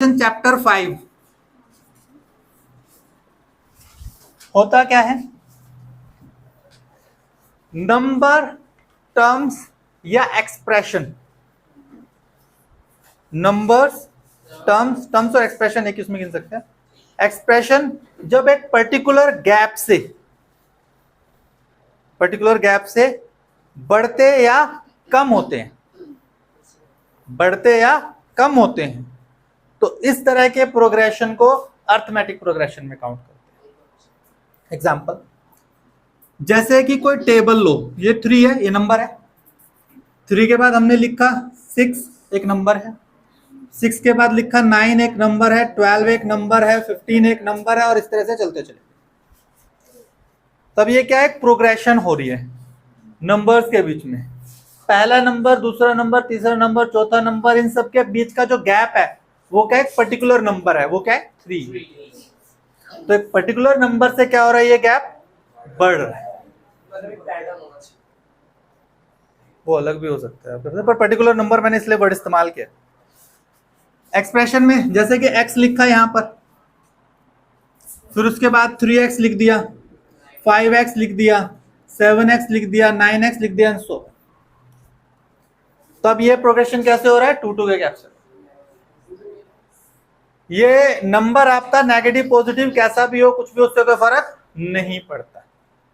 Chapter 5 होता क्या है, नंबर, टर्म्स या एक्सप्रेशन। नंबर्स, टर्म्स और एक्सप्रेशन एक इसमें गिन सकते हैं। एक्सप्रेशन जब एक पर्टिकुलर गैप से बढ़ते या कम होते हैं, तो इस तरह के प्रोग्रेशन को अर्थमेटिक प्रोग्रेशन में काउंट करते हैं। एग्जांपल, जैसे कि कोई टेबल लो, ये 3 है, ये नंबर है। 3 के बाद हमने लिखा 6, एक नंबर है। 6 के बाद लिखा 9, एक नंबर है। 12 एक नंबर है। 15 एक नंबर है, और इस तरह से चलते चले। तब ये क्या है, प्रोग्रेशन हो रही है नंबर्स के बीच में। पहला नंबर, दूसरा नंबर, तीसरा नंबर, चौथा नंबर, इन सब के बीच का जो गैप है वो क्या, एक पर्टिकुलर नंबर है, वो क्या है 3। तो एक पर्टिकुलर नंबर से क्या हो रहा है, ये गैप बढ़ रहा है। वो अलग भी हो सकता है, पर पर्टिकुलर नंबर मैंने इसलिए वर्ड इस्तेमाल किया। एक्सप्रेशन में जैसे कि x लिखा यहां पर, फिर उसके बाद 3x लिख दिया, 5x लिख दिया, 7x लिख दिया, 9x लिख दिया, सो। तो अब ये प्रोग्रेशन कैसे हो रहा है, 2 के गैप से। ये नंबर आपका नेगेटिव पॉजिटिव कैसा भी हो, कुछ भी, उससे कोई फर्क नहीं पड़ता।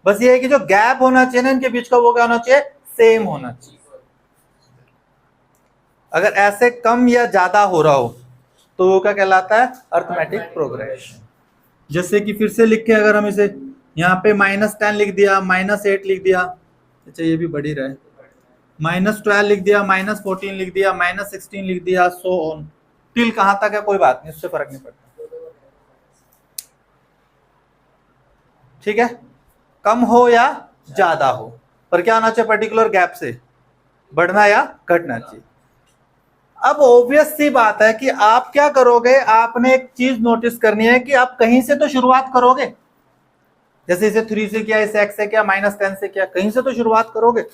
बस ये है कि जो गैप होना चाहिए ना इनके बीच का, वो क्या होना चाहिए, सेम होना चाहिए। अगर ऐसे कम या ज्यादा हो रहा हो तो वो क्या कहलाता है, अर्थमेटिक प्रोग्रेशन। जैसे कि फिर से लिख के अगर हम इसे यहाँ पे -10 लिख दिया, -8 लिख दिया, अच्छा ये भी बढ़ ही रहा है, -12 लिख दिया, -14 लिख दिया, -16 लिख दिया, सो ऑन टिल कहां तक है, कोई बात नहीं, उससे फर्क नहीं पड़ता। ठीक है, कम हो या ज्यादा हो, पर क्या होना चाहिए, पर्टिकुलर गैप से बढ़ना या घटना चाहिए। अब ऑब्वियस सी बात है कि आप क्या करोगे, आपने एक चीज नोटिस करनी है कि आप कहीं से तो शुरुआत करोगे। जैसे इसे 3 से किया, इसे x से किया, -10 से किया, कहीं से तो शुरुआत करोगे।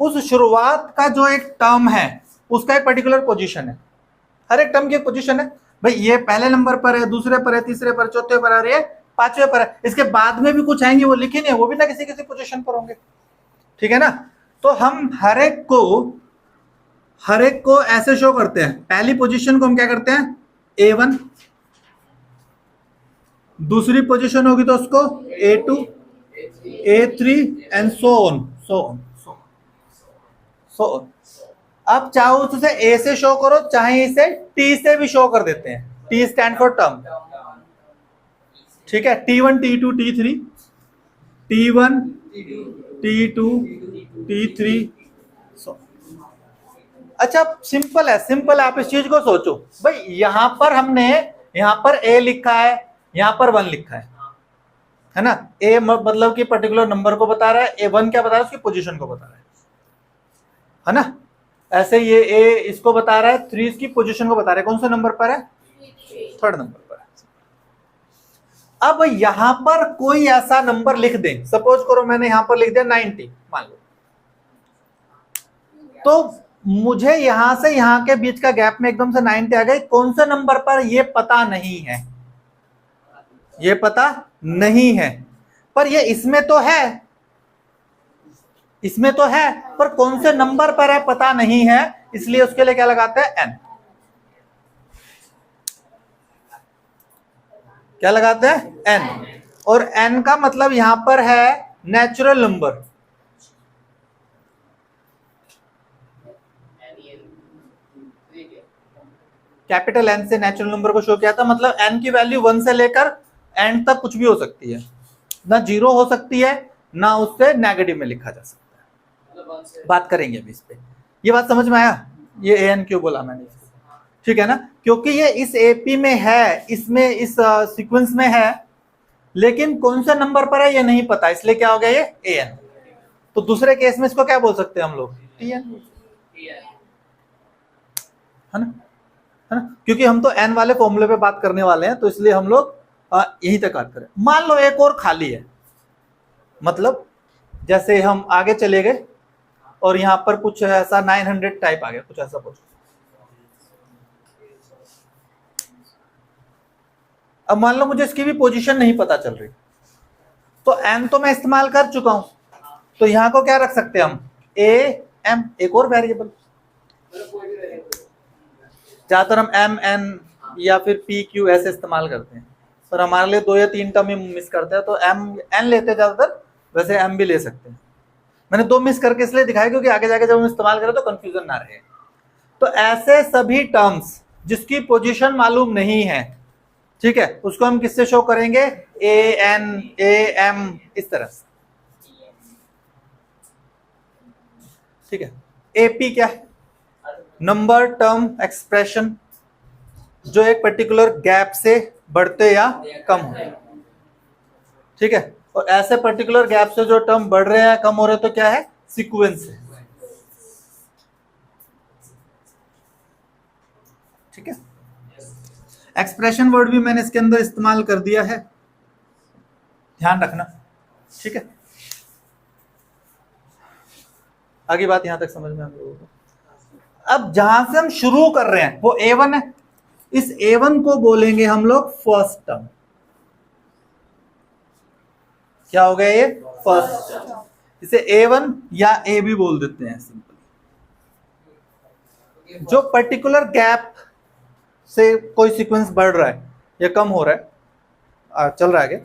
उस शुरुआत का जो एक टर्म है उसका एक पर्टिकुलर पोजीशन है। हर एक टर्म की एक पोजीशन है। भाई ये पहले नंबर पर है, दूसरे पर है, तीसरे पर, चौथे पर है, 5वें पर है। इसके बाद में भी कुछ आएंगे, वो लिखे नहीं है, वो भी ना किसी किसी पोजीशन पर होंगे। ठीक है ना। तो हम हर एक को ऐसे शो करते हैं। पहली पोजीशन को हम क्या करते हैं, A1, दूसरी पोजीशन होगी तो उसको A2, A3 and so on. अब चाहे उसे A से शो करो, चाहे इसे T से भी शो कर देते हैं। T stand for term. ठीक है, T1, T2, T3, T1, T2, T3, सो। अच्छा, सिंपल है, आप इस चीज को सोचो। भाई यहां पर हमने, यहां पर A लिखा है, यहां पर 1 लिखा है ना। A मतलब कि पर्टिकुलर नंबर को बता रहा है, A1 क्या बता रहा है, उसकी पोजीशन को बता रहा है ना। ऐसे ये A इसको बता रहा है, 3 इसकी पोजीशन को बता रहा है। कौन से नंबर पर है, 3rd नंबर पर है। अब यहां पर कोई ऐसा नंबर लिख दें, सपोज करो मैंने यहां पर लिख दिया 90 मान लो, तो मुझे यहां से यहां के बीच का गैप में एकदम से 90 आ गई। कौन से नंबर पर, ये पता नहीं है, ये पता नहीं है, पर ये इसमें तो है, पर कौन से नंबर पर है पता नहीं है, इसलिए उसके लिए क्या लगाते हैं, n। क्या लगाते हैं, n। और n का मतलब यहां पर है नेचुरल नंबर। कैपिटल N से नेचुरल नंबर को शो किया था, मतलब n की वैल्यू 1 से लेकर एंड तक कुछ भी हो सकती है, ना 0 हो सकती है, ना उससे नेगेटिव में लिखा जा सकता है। बात करेंगे अभी इस पे। ये बात समझ में आया, ये an क्यों बोला मैंने, ठीक है ना, क्योंकि ये इस AP में है, इसमें इस सीक्वेंस में है, लेकिन कौन सा नंबर पर है ये नहीं पता, इसलिए क्या हो गया ये an। तो दूसरे केस में इसको क्या बोल सकते हैं हम लोग, Tn, है ना, क्योंकि हम तो n वाले फॉर्मूले पे बात करने वाले हैं, तो इसलिए हम लोग यहीं तक बात करें। मान लो एक और खाली है, मतलब जैसे हम आगे चले गए और यहां पर कुछ ऐसा 900 टाइप आ गया, कुछ ऐसा कुछ, अब मान लो मुझे इसकी भी पोजीशन नहीं पता चल रही, तो n तो मैं इस्तेमाल कर चुका हूं, तो यहां को क्या रख सकते हैं हम, a m, एक और वेरिएबल। ज्यादातर हम m n या फिर p q ऐसे इस्तेमाल करते हैं, पर हमारे लिए 2 या 3 टर्म ही मिस करते हैं, तो m n लेते हैं ज्यादातर, वैसे m भी ले सकते हैं। मैंने 2 मिस करके इसलिए दिखाया क्योंकि आगे जाके जब हम इस्तेमाल करें तो कंफ्यूजन ना रहे। तो ऐसे सभी टर्म्स जिसकी पोजीशन मालूम नहीं है, ठीक है, उसको हम किससे शो करेंगे, a n a m, इस तरह से, ठीक है। AP क्या है, नंबर टर्म एक्सप्रेशन जो एक पर्टिकुलर गैप से बढ़ते या कम हो, ठीक है। और ऐसे पर्टिकुलर गैप से जो टर्म बढ़ रहे हैं कम हो रहे हैं तो क्या है, सीक्वेंस है, ठीक है। एक्सप्रेशन वर्ड भी मैंने इसके अंदर इस्तेमाल कर दिया है, ध्यान रखना, ठीक है। आगे बात यहां तक समझ में आ गई होगी। अब जहां से हम शुरू कर रहे हैं वो A1 है, इस A1 को बोलेंगे हम लोग फर्स्ट टर्म। क्या हो गया ये, फर्स्ट टर्म। इसे A1 या A भी बोल देते हैं सिंपली। जो पर्टिकुलर गैप से कोई सीक्वेंस बढ़ रहा है या कम हो रहा है, चल रहा है आगे,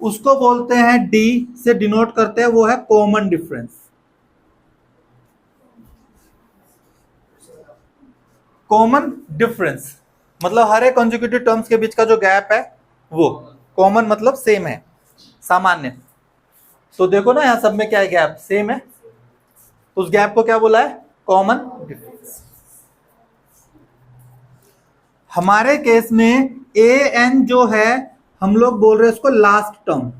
उसको बोलते हैं D से डिनोट करते हैं, वो है कॉमन डिफरेंस। कॉमन डिफरेंस मतलब हर एक कॉन्जिक्यूटिव टर्म्स के बीच का जो गैप है वो कॉमन, मतलब सेम है, सामान्य। तो देखो ना यहां सब में क्या है, गैप सेम है, उस गैप को क्या बोला है, कॉमन डिफरेंस। हमारे केस में an जो है हम लोग बोल रहे हैं उसको लास्ट टर्म,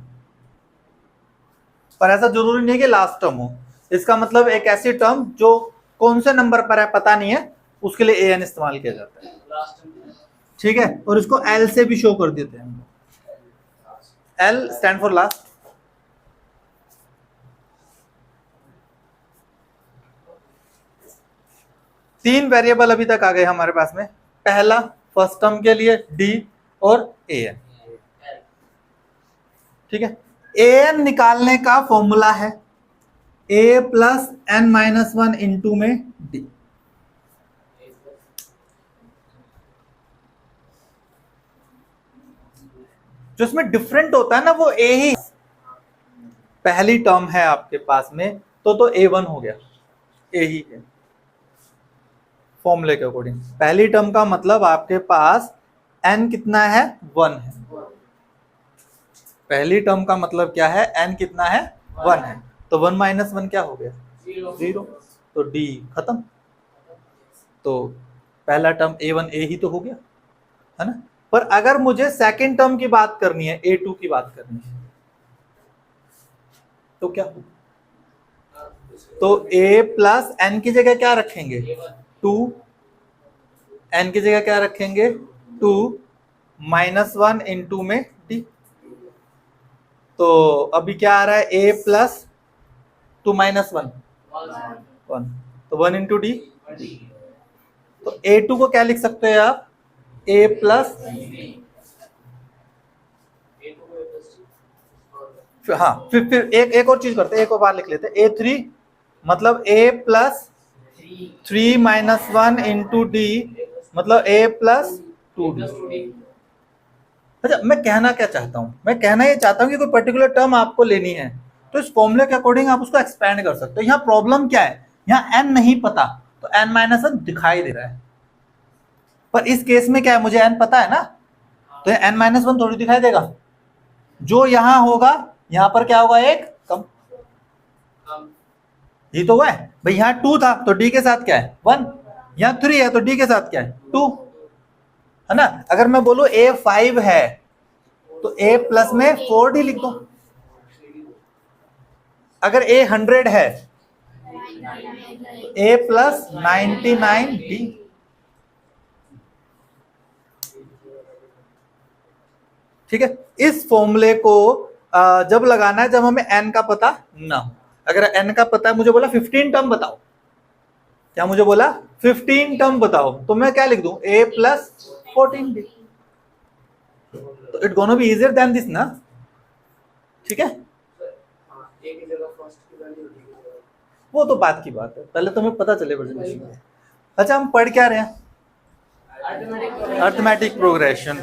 पर ऐसा जरूरी नहीं कि लास्ट टर्म हो, इसका मतलब एक ऐसी टर्म जो कौन से नंबर पर है पता नहीं है, उसके लिए an इस्तेमाल किया जाता है, ठीक है। और इसको L से भी शो कर देते हैं, L स्टैंड फॉर लास्ट। तीन वेरिएबल अभी तक आ गए हमारे पास में, पहला फर्स्ट टर्म के लिए D और an, ठीक है। an निकालने का फॉर्मूला है a प्लस n-1 इंटू में D। जो इसमें डिफरेंट होता है ना वो a ही, पहली टर्म है आपके पास में तो A1 हो गया, a ही है फॉर्मूले के अकॉर्डिंग। पहली टर्म का मतलब आपके पास n कितना है, 1 है। पहली टर्म का मतलब क्या है, n कितना है, 1 है, तो 1 माइनस 1 क्या हो गया, 0, तो D खत्म। तो पहला टर्म A1 a ही तो हो गया, है ना। पर अगर मुझे सेकंड टर्म की बात करनी है, A2 की बात करनी है, तो क्या हो, तो a प्लस n की जगह क्या रखेंगे, 2, n की जगह क्या रखेंगे, 2 माइनस 1 इंटू में D। तो अभी क्या आ रहा है, a प्लस 2 माइनस 1, 1, तो 1 इंटू D। तो A2 को क्या लिख सकते हैं आप, a प्लस, हाँ फिर एक और चीज करते हैं, एक और बार लिख लेते हैं, A3 मतलब a plus 3 minus 1 into D मतलब a प्लस 2D। अच्छा, मैं कहना क्या चाहता हूं, मैं कहना ये चाहता हूं कि कोई पर्टिकुलर टर्म आपको लेनी है तो इस फॉर्मूले के अकॉर्डिंग आप उसको एक्सपेंड कर सकते हो। यहाँ प्रॉब्लम क्या है, यहाँ n नहीं पता तो n-1 दिखाई दे रहा है, पर इस केस में क्या है, मुझे n पता है ना, तो ये n-1 थोड़ी दिखाई देगा, जो यहां होगा यहां पर क्या होगा, एक कम, ये तो हुआ है भाई। यहाँ 2 था तो D के साथ क्या है, 1, यहाँ 3 है तो D के साथ क्या है, 2, है ना। अगर मैं बोलूं A5 है तो A प्लस में 4D लिख दो, अगर A 100 है तो A प्लस 99D। ठीक है, इस फॉर्मूले को जब लगाना है जब हमें n का पता ना हो। अगर n का पता है, मुझे बोला 15 टर्म बताओ, क्या मुझे बोला 15 टर्म बताओ, तो मैं क्या लिख दूं, a प्लस 14D। तो it gonna be easier than this ना, ठीक है। वो तो बात की बात है, पहले तुम्हें पता चले प्रेजेंटेशन। अच्छा हम पढ़ क्या रहे हैं? Arithmetic progression.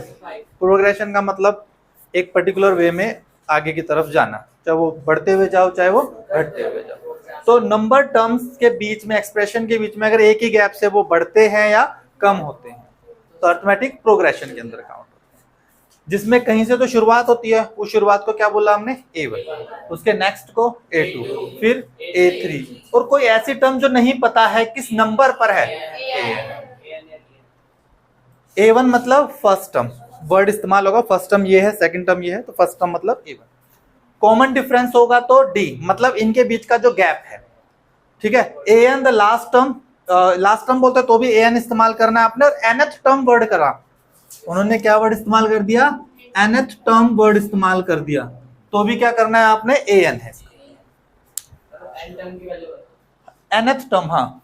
प्रोग्रेशन का मतलब एक पर्टिकुलर वे में आगे की तरफ जाना, चाहे वो बढ़ते हुए जाओ चाहे वो घटते हुए जाओ। तो नंबर टर्म्स के बीच में, एक्सप्रेशन के बीच में अगर एक ही गैप से वो बढ़ते हैं या कम होते हैं तो अर्थमेटिक प्रोग्रेशन के अंदर काउंट होते हैं। जिसमें कहीं से तो शुरुआत होती है, उस शुरुआत को क्या बोला हमने? A1, उसके नेक्स्ट को A2, फिर A3, और कोई ऐसी टर्म जो नहीं पता है किस नंबर पर है, A1 मतलब फर्स्ट टर्म, वर्ड इस्तेमाल होगा फर्स्ट टर्म ये है, सेकंड टर्म ये है, तो फर्स्ट टर्म मतलब A1। कॉमन डिफरेंस होगा तो D, मतलब इनके बीच का जो गैप है, ठीक है। AN the last term, last term बोलते तो भी AN इस्तेमाल करना है आपने। और nth टर्म वर्ड करा, उन्होंने क्या वर्ड इस्तेमाल कर दिया? nth टर्म वर्ड इस्तेमाल कर दिया, तो भी क्या करना है आपने? AN है nth टर्म। हाँ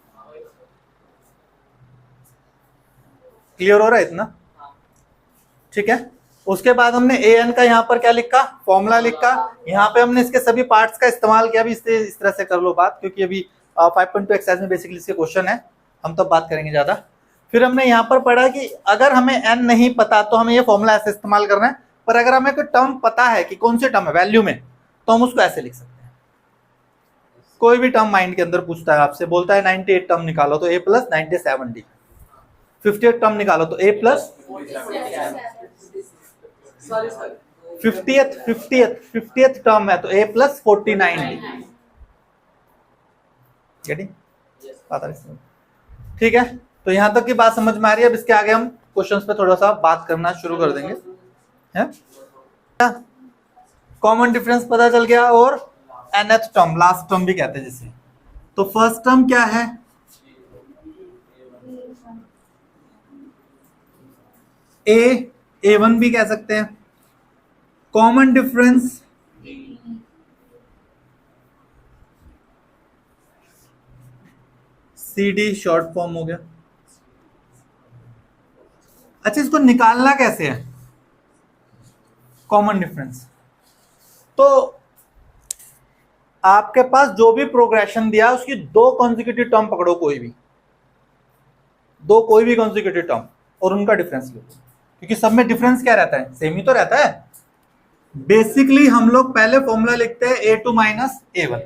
क्लियर हो रहा है इतना, ठीक है। उसके बाद हमने AN का यहाँ पर क्या लिखा? फॉर्मूला लिखा। यहाँ पे हमने इसके सभी पार्ट्स का इस्तेमाल किया। अभी इससे इस तरह से कर लो बात, क्योंकि अभी 5.2 एक्सरसाइज में बेसिकली इसके क्वेश्चन है, हम तो बात करेंगे ज्यादा। फिर हमने यहाँ पर पढ़ा कि अगर हमें n नहीं पता तो हमें ये फॉर्मूला ऐसे इस्तेमाल करना है, पर अगर हमें कोई टर्म पता है कि कौन से टर्म है वैल्यू में, तो हम उसको ऐसे लिख सकते हैं। कोई भी टर्म माइंड के अंदर पूछता है आपसे, बोलता है 98 टर्म निकालो तो A + 97D, 58 टर्म निकालो तो A + 50th टर्म है तो A + 49D। गेटिंग? ठीक है, तो यहां तक की बात समझ में आ रही है। अब इसके आगे हम क्वेश्चंस पे थोड़ा सा बात करना शुरू कर देंगे, है? कॉमन डिफरेंस पता चल गया, और nth टर्म, लास्ट टर्म भी कहते हैं जिसे। तो फर्स्ट टर्म क्या है? A1 भी कह सकते हैं। Common difference CD short form हो गया। अच्छा इसको निकालना कैसे है कॉमन डिफरेंस? तो आपके पास जो भी प्रोग्रेशन दिया उसकी दो कॉन्जिक्यूटिव टर्म पकड़ो, कोई भी कॉन्जिक्यूटिव टर्म, और उनका डिफरेंस लो, क्योंकि सब में डिफरेंस क्या रहता है? सेम ही तो रहता है। बेसिकली हम लोग पहले फॉर्मूला लिखते हैं A2 - A1,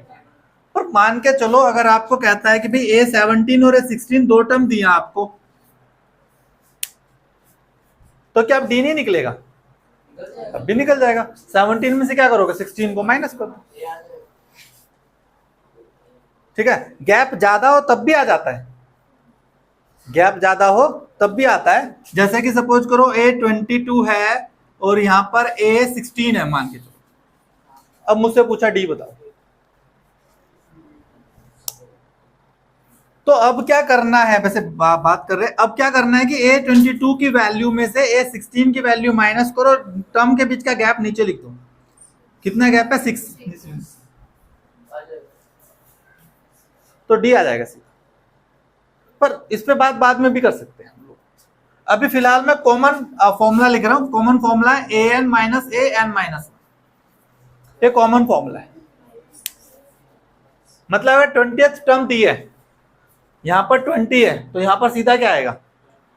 पर मान के चलो अगर आपको कहता है कि भाई A17 और A16 दो टर्म दिया आपको, तो क्या अब D नहीं निकलेगा? अब भी निकल जाएगा। 17 में से क्या करोगे? 16 को माइनस कर दो, ठीक है। गैप ज्यादा हो तब भी आ जाता है, गैप ज्यादा हो तब भी आता है। जैसे कि सपोज करो A22 है और यहां पर A16 है, मान के चलो। अब मुझसे पूछा D बताओ, तो अब क्या करना है? वैसे बात कर रहे हैं, अब क्या करना है कि A22 की वैल्यू में से A16 की वैल्यू माइनस करो, टर्म के बीच का गैप नीचे लिख दो। कितना गैप है? 6, तो D आ जाएगा सीधा। पर इस पे बात बाद में भी कर सकते हैं हम लोग। अभी फिलहाल मैं कॉमन फॉर्मूला लिख रहा हूं। कॉमन फॉर्मूला है AN - AN - 1, ये कॉमन फॉर्मूला है। मतलब अगर 20th टर्म दी है, यहां पर 20 है, तो यहां पर सीधा क्या आएगा?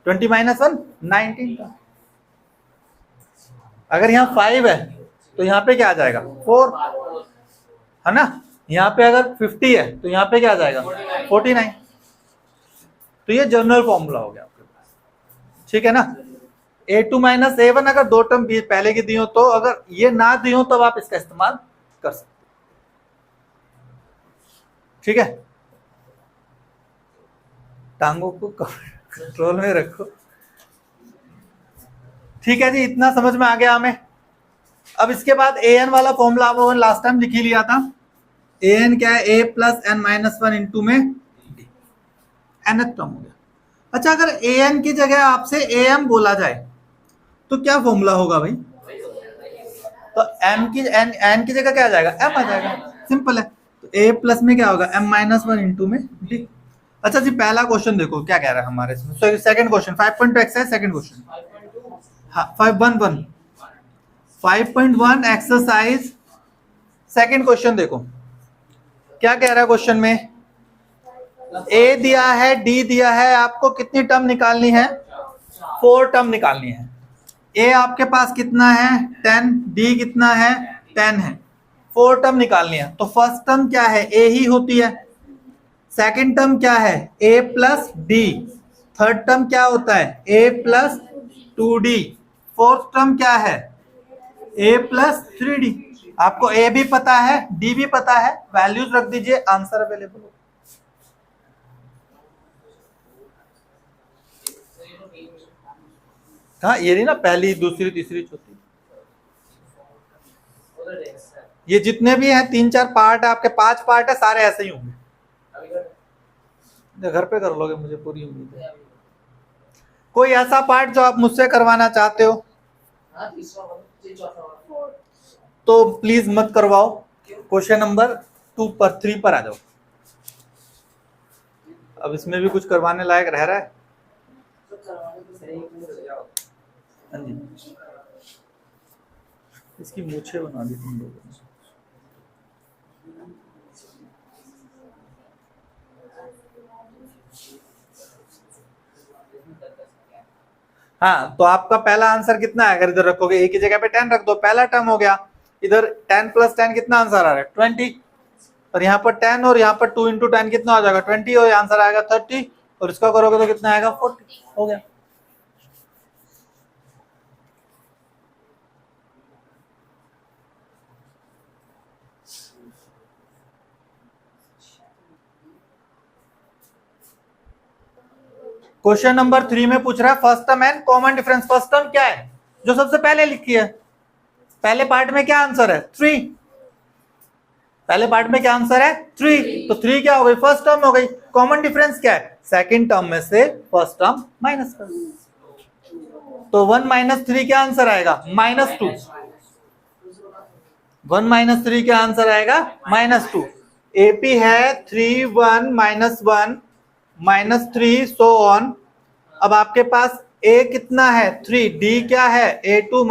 20 - 1 19 का। अगर यहाँ 5 है तो यहाँ पे क्या आ जाएगा? 4, है ना। यहाँ पे अगर 50 है तो यहाँ पे क्या आ जाएगा? 49। तो ये जनरल फॉर्मूला हो गया आपके पास, ठीक है ना। A2 - A1 अगर दो टर्म पहले की दी हो, तो अगर ये ना दी हो तब आप इसका इस्तेमाल कर सकते, ठीक है। टांगों को कंट्रोल में रखो, ठीक है जी। इतना समझ में आ गया हमें। अब इसके बाद AN वाला फॉर्मूला आप लास्ट टाइम लिख ही लिया था। AN क्या है? A + n - 1 इंटू में D, nth टर्म हो गया। अच्छा अगर AN की जगह आपसे AM बोला जाए तो क्या फॉर्मूला होगा भाई? तो n की जगह क्या आ जाएगा? M आ जाएगा, सिंपल है। तो A प्लस में क्या होगा? M - 1 इंटू में D। अच्छा जी पहला क्वेश्चन देखो क्या कह रहा है हमारे इसमें। Second question 5.2 exercise second question, हाँ 5.1 5.1 एक्सरसाइज सेकंड क्वेश्चन देखो क्या कह रहा है क्वेश्चन में। ए दिया है, डी दिया है, आपको कितनी टर्म निकालनी है? 4 टर्म निकालनी है। ए आपके पास कितना है? 10, डी कितना है? 10 है। 4 टर्म निकालनी है। तो फर्स्ट टर्म क्या है? ए ही होती है। सेकंड टर्म क्या है? ए प्लस डी। थर्ड टर्म क्या होता है? ए प्लस 2d। फोर्थ टर्म क्या है? ए प्लस 3d। आपको ए भी पता है, डी भी पता है, वैल्यूज रख दीजिए, आंसर अवेलेबल हो। हाँ, ये नहीं ना, पहली, दूसरी, तीसरी, चौथी, ये जितने भी हैं 3-4 पार्ट है आपके, 5 पार्ट है, सारे ऐसे ही होंगे। घर पे कर लोगे, मुझे पूरी उम्मीद है। कोई ऐसा पार्ट जो आप मुझसे करवाना चाहते हो तो प्लीज मत करवाओ। क्वेश्चन नंबर 3 पर आ जाओ। अब इसमें भी कुछ करवाने लायक रह रहा है? हाँ जी, इसकी मूछें बना दी तुम लोगों ने। हाँ, तो आपका पहला आंसर कितना है? अगर इधर रखोगे, ए की जगह पे 10 रख दो, पहला टर्म हो गया। इधर 10 + 10 कितना आंसर आ रहा है? 20। और यहाँ पर 10 और यहाँ पर 2 × 10 कितना हो जाएगा? 20 और आंसर आएगा 30। और इसका करोगे तो कितना आएगा? 40। हो गया। क्वेश्चन नंबर 3 में पूछ रहा है first term and common difference. First term क्या है? जो सबसे पहले लिखी है। पहले पार्ट में क्या आंसर है? 3। पहले पार्ट में क्या आंसर है? 3। तो 3 क्या हो गई? फर्स्ट टर्म हो गई। कॉमन डिफरेंस क्या है? सेकंड टर्म में से फर्स्ट टर्म माइनस कर। तो 1 - 3 क्या आंसर आएगा? -2। 1 - 3 क्या आंसर आएगा? -2। एपी है 3, 1, -1, -3 सो ऑन। अब आपके पास ए कितना है? 3। डी क्या है? A2 -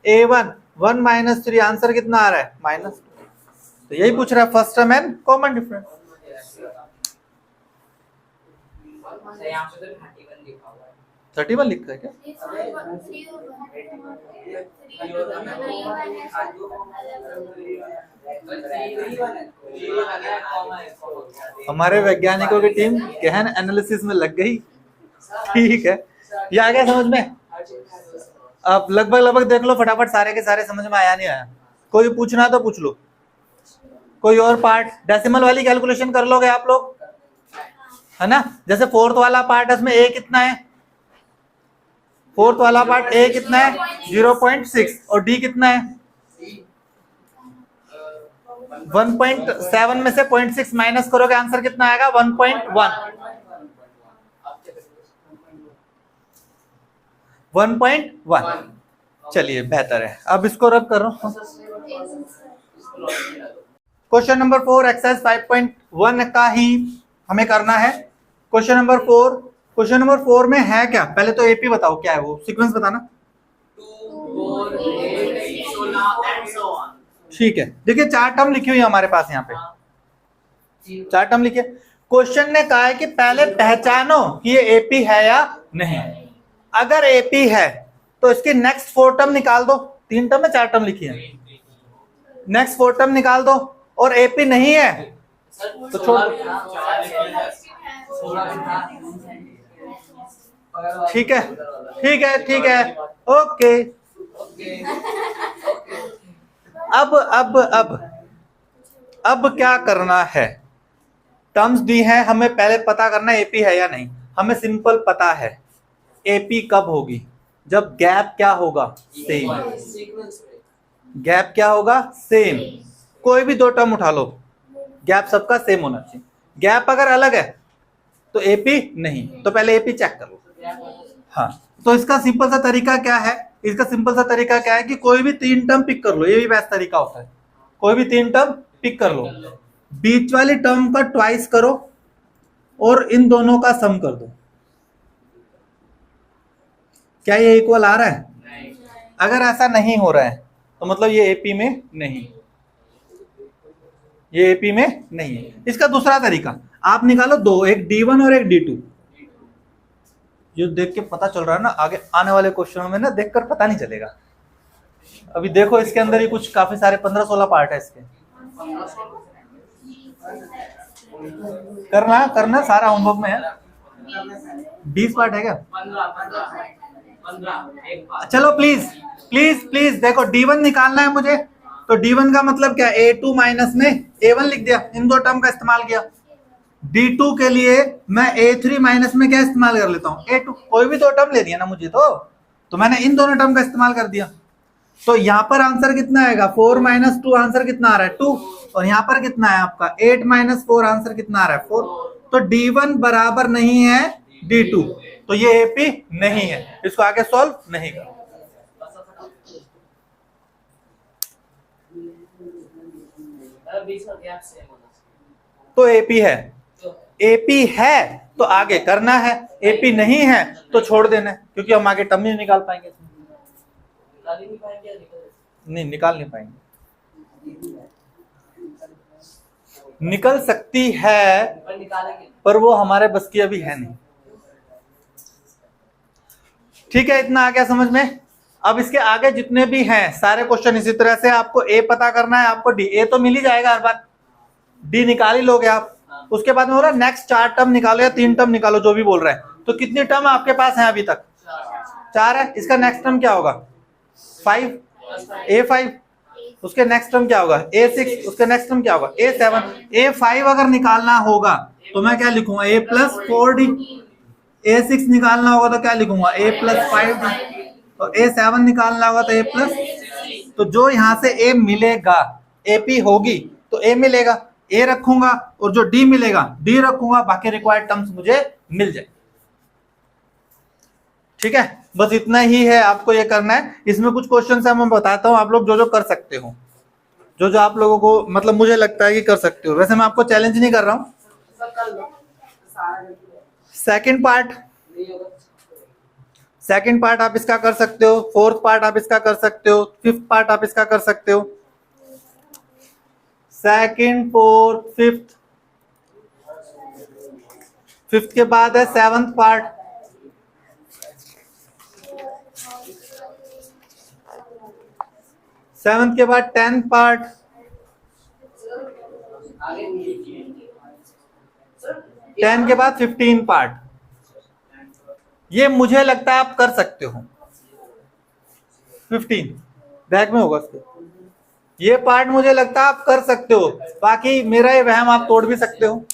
A1। 1 - 3 आंसर कितना आ रहा है? -2। तो यही पूछ रहा है first term and common difference. यहाँ पे तो 31 लिखा हुआ है। 31 लिखा है क्या? हमारे वैज्ञानिकों की टीम गहन एनालिसिस में लग गई। ठीक है, ये आ गया समझ में? अब लगभग देख लो फटाफट, सारे के सारे समझ में आया नहीं आया? कोई पूछना तो पूछ लो। कोई और पार्ट? डेसिमल वाली कैलकुलेशन कर लोगे आप लोग, है ना? जैसे फोर्थ वाला पार्ट है, उसमें ए कितना है? फोर्थ वाला पार्ट ए कितना है? 0.6। और डी कितना है? 1.7 में से 0.6 माइनस करोगे, आंसर कितना आएगा? 1.1। 1.1। चलिए, बेहतर है। अब इसको रब कर रहा हूं। क्वेश्चन नंबर 4 एक्सरसाइज 5.1 का ही हमें करना है। क्वेश्चन नंबर 4 में है क्या? पहले तो एपी बताओ क्या है, वो सीक्वेंस बताना। 2, 4, 8, 16 एंड सो ऑन। ठीक है, देखिए 4 टर्म लिखी हुई है हमारे पास यहाँ पे। 4 टर्म लिखे। क्वेश्चन ने कहा है कि पहले पहचानो कि ये एपी है या नहीं। अगर एपी है तो इसकी नेक्स्ट 4 टर्म निकाल दो। 3 टर्म है, 4 टर्म लिखी है। नेक्स्ट 4 टर्म निकाल दो। और एपी नहीं है तो छोड़। ठीक है, ठीक है, ठीक है, ओके। अब क्या करना है? टर्म्स दी है, हमें पहले पता करना है एपी है या नहीं। हमें सिंपल पता है एपी कब होगी? जब गैप क्या होगा? सेम। गैप क्या होगा? सेम। कोई भी 2 टर्म उठा लो, गैप सबका सेम होना चाहिए। गैप अगर अलग है तो एपी नहीं। तो पहले एपी चेक कर लो। हाँ, तो इसका सिंपल सा तरीका क्या है? इसका सिंपल सा तरीका क्या है कि कोई भी 3 टर्म पिक कर लो। ये भी बेस्ट तरीका होता है। कोई भी 3 टर्म पिक कर लो, बीच वाली टर्म का ट्वाइस करो और इन दोनों का सम कर दो। क्या ये इक्वल आ रहा है? अगर ऐसा नहीं हो रहा है तो मतलब ये एपी में नहीं, ये एपी में नहीं है। इसका दूसरा तरीका, आप निकालो दो, एक D1 और एक D2। जो देख के पता चल रहा है ना, आगे आने वाले क्वेश्चनों में ना देखकर पता नहीं चलेगा। अभी देखो इसके अंदर ही कुछ काफी सारे 15-16 पार्ट है इसके। करना करना सारा होमवर्क में है। 20 पार्ट है क्या? 15 एक बार। चलो प्लीज प्लीज प्लीज देखो, D1 निकालना है मुझे, तो D1 का मतलब क्या, A2 माइनस में A1 लिख दिया, इन दो टर्म का इस्तेमाल किया। D2 के लिए मैं A3 माइनस में क्या इस्तेमाल कर लेता हूँ, A2। कोई भी दो टर्म ले दिया ना मुझे, तो मैंने इन दोनों टर्म का इस्तेमाल कर दिया। तो यहाँ पर आंसर कितना आएगा, 4 माइनस 2, आंसर कितना आ रहा है 2। और यहाँ पर कितना है आपका 8 माइनस 4, आंसर कितना आ रहा है 4। तो D1 बराबर नहीं है D2, तो ये एपी नहीं है, इसको आगे सॉल्व नहीं कर। तो एपी है, एपी है तो आगे करना है, एपी नहीं है तो छोड़ देना है, क्योंकि हम आगे टर्म नहीं निकाल पाएंगे। नहीं निकाल नहीं पाएंगे, निकल सकती है पर वो हमारे बस की अभी है नहीं। ठीक है, इतना आ गया समझ में। अब इसके आगे जितने भी हैं सारे क्वेश्चन इसी तरह से, आपको ए पता करना है, आपको डी, ए तो मिल ही जाएगा हर बार, डी निकाल ही लोगे आप। उसके बाद में बोला नेक्स्ट 4 टर्म निकालो या 3 टर्म निकालो, जो भी बोल रहे हैं। तो कितनी टर्म आपके पास है अभी तक, 4 है। इसका नेक्स्ट टर्म क्या होगा 5, A5। उसके नेक्स्ट टर्म क्या होगा A6, उसके नेक्स्ट टर्म क्या होगा A7। A5 अगर निकालना होगा तो मैं क्या लिखूंगा A+4D। A6 निकालना होगा तो क्या लिखूंगा A+5D। तो A7 निकालना होगा तो A+, तो जो यहाँ से A मिलेगा, AP होगी तो A मिलेगा, A रखूंगा, और जो D मिलेगा D रखूंगा, बाकी रिक्वायर्ड टर्म्स मुझे मिल जाए। ठीक है, बस इतना ही है, आपको ये करना है। इसमें कुछ क्वेश्चन है मैं बताता हूँ, आप लोग जो जो कर सकते हो, जो जो आप लोगों को मतलब मुझे लगता है कि कर सकते हो। वैसे मैं आपको चैलेंज नहीं कर रहा हूँ। सेकंड पार्ट आप इसका कर सकते हो, फोर्थ पार्ट आप इसका कर सकते हो, फिफ्थ पार्ट आप इसका कर सकते हो। सेकंड, फोर्थ, फिफ्थ, फिफ्थ के बाद है सेवंथ पार्ट, सेवंथ के बाद 10th पार्ट, 10 के बाद 15 पार्ट। ये मुझे लगता है आप कर सकते हो। 15 बैक में होगा उसके, ये पार्ट मुझे लगता है आप कर सकते हो। बाकी मेरा ये वहम आप तोड़ भी सकते हो।